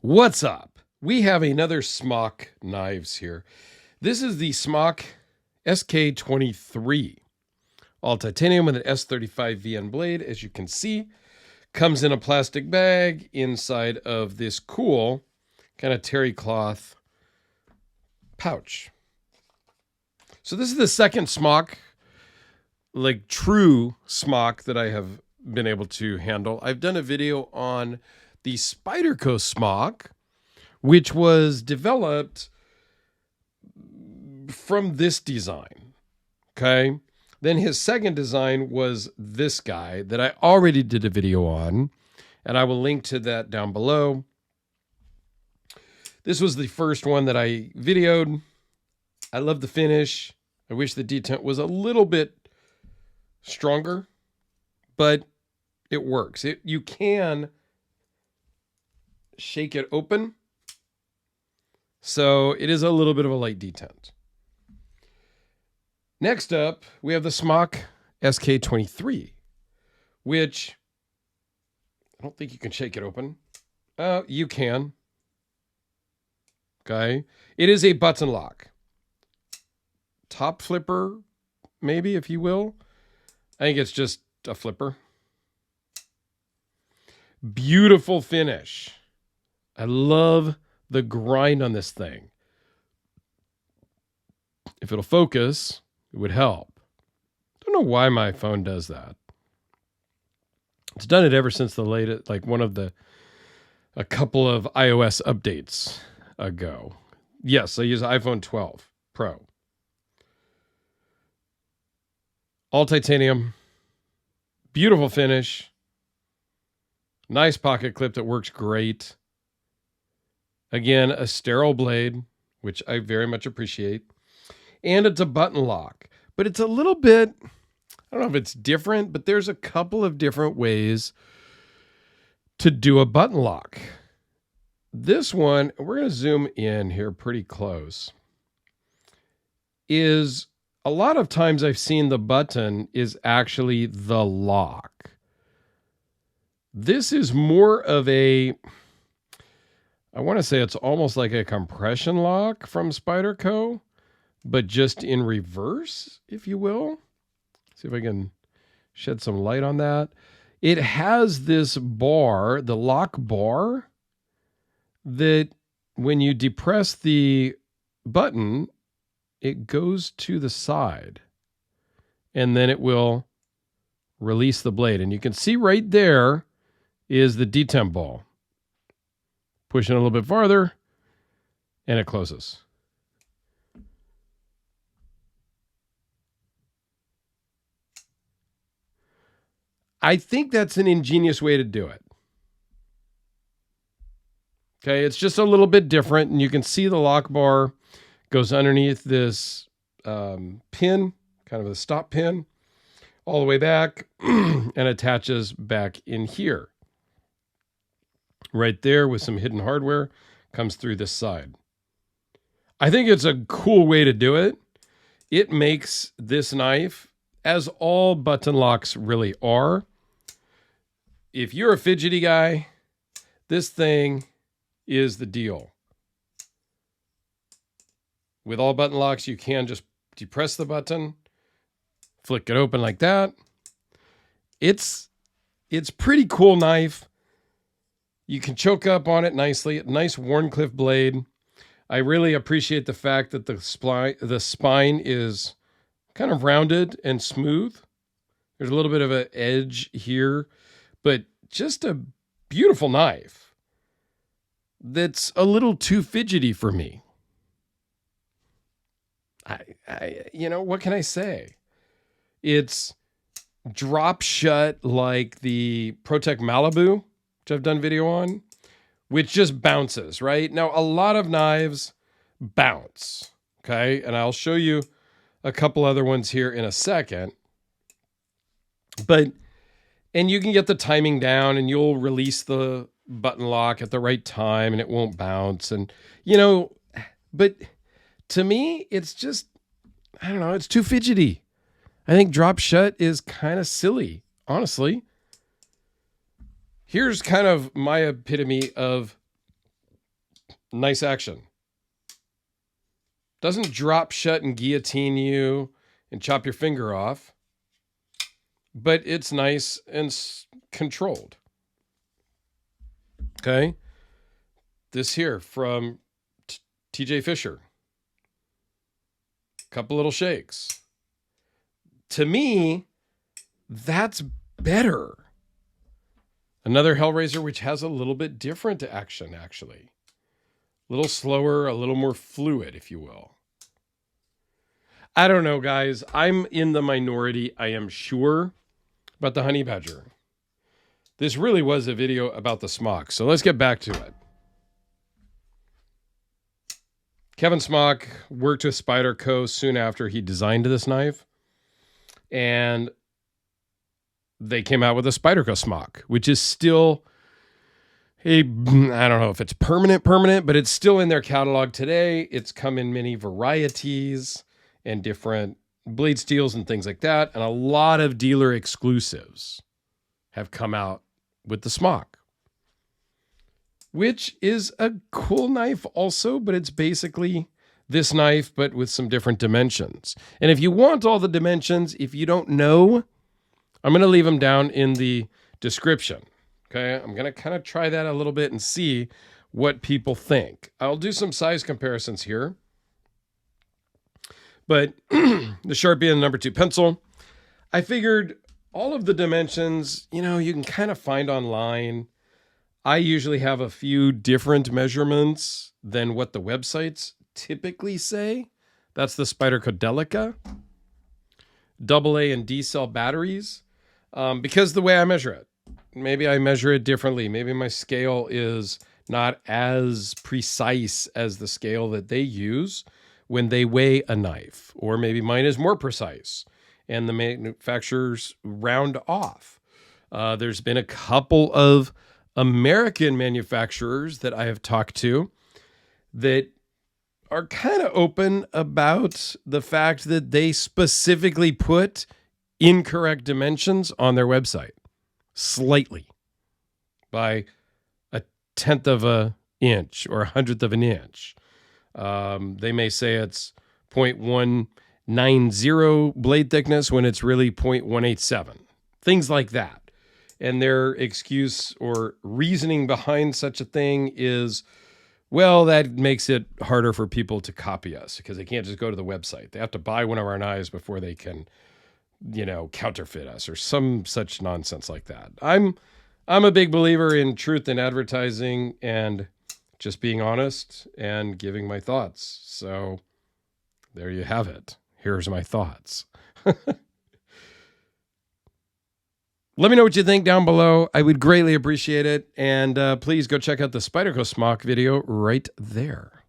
What's up? We have another Smock knives here. This is the Smock SK23. All titanium with an S35 VN blade, as you can see. Comes in a plastic bag inside of this cool kind of terry cloth pouch. So this is the second Smock, like true Smock, that I have been able to handle. I've done a video on the Spyderco Smock, which was developed from this design. Okay. Then his second design was this guy that I already did a video on, and I will link to that down below. This was the first one that I videoed. I love the finish. I wish the detent was a little bit stronger, but it works. You can shake it open. So it is a little bit of a light detent. Next up, we have the Smock SK23, which I don't think you can shake it open. You can. Okay. It is a button lock. Top flipper, maybe, if you will. I think it's just a flipper. Beautiful finish. I love the grind on this thing. If it'll focus, it would help. Don't know why my phone does that. It's done it ever since the latest, like a couple of iOS updates ago. Yes, I use iPhone 12 Pro. All titanium. Beautiful finish. Nice pocket clip that works great. Again, a sterile blade, which I very much appreciate. And it's a button lock. But it's a little bit, I don't know if it's different, but there's a couple of different ways to do a button lock. This one, we're going to zoom in here pretty close, is a lot of times I've seen the button is actually the lock. This is more of a, I want to say it's almost like a compression lock from Spyderco, but just in reverse, if you will. See if I can shed some light on that. It has this bar, the lock bar, that when you depress the button, it goes to the side, and then it will release the blade. And you can see right there is the detent ball. Pushing a little bit farther, and it closes. I think that's an ingenious way to do it. Okay, it's just a little bit different, and you can see the lock bar goes underneath this pin, kind of a stop pin, all the way back, and attaches back in here. Right there with some hidden hardware, comes through this side. I think it's a cool way to do it. It makes this knife, as all button locks really are, if you're a fidgety guy, this thing is the deal. With all button locks, you can just depress the button, flick it open like that. It's pretty cool knife. You can choke up on it nicely. A nice Wharncliffe blade. I really appreciate the fact that the spine is kind of rounded and smooth. There's a little bit of an edge here, but just a beautiful knife that's a little too fidgety for me. What can I say? It's drop shut like the ProTech Malibu, which I've done video on, which just bounces, right? Now, a lot of knives bounce, okay? And I'll show you a couple other ones here in a second. And you can get the timing down, and you'll release the button lock at the right time, and it won't bounce. And, but to me, it's just, I don't know, it's too fidgety. I think drop shut is kind of silly, honestly. Here's kind of my epitome of Nice action. Doesn't drop shut and guillotine you and chop your finger off, but it's nice and controlled. Okay. This here from TJ Fisher. Couple little shakes. To me, that's better. Another Hellraiser, which has a little bit different action, actually. A little slower, a little more fluid, if you will. I don't know, guys. I'm in the minority, I am sure, about the Honey Badger. This really was a video about the Smock, so let's get back to it. Kevin Smock worked with Spyderco soon after he designed this knife, and they came out with a Spyderco Smock, which is still I don't know if it's permanent, but it's still in their catalog today. It's come in many varieties and different blade steels and things like that, and a lot of dealer exclusives have come out with the Smock, which is a cool knife also, but it's basically this knife, but with some different dimensions. And if you want all the dimensions, if you don't know, I'm going to leave them down in the description. Okay, I'm going to kind of try that a little bit and see what people think. I'll do some size comparisons here. But the Sharpie and the #2 pencil, I figured all of the dimensions, you can kind of find online. I usually have a few different measurements than what the websites typically say. That's the Spyderco Delica, AA and D cell batteries, because the way I measure it. Maybe I measure it differently. Maybe my scale is not as precise as the scale that they use when they weigh a knife. Or maybe mine is more precise and the manufacturers round off. There's been a couple of American manufacturers that I have talked to that are kind of open about the fact that they specifically put incorrect dimensions on their website. Slightly, by 1/10 of an inch or 100th of an inch. They may say it's 0.190 blade thickness when it's really 0.187. Things like that. And their excuse or reasoning behind such a thing is, well, that makes it harder for people to copy us because they can't just go to the website. They have to buy one of our knives before they can counterfeit us or some such nonsense like that. I'm a big believer in truth in advertising and just being honest and giving my thoughts. So there you have it. Here's my thoughts. Let me know what you think down below. I would greatly appreciate it. And please go check out the Spyderco Smock video right there.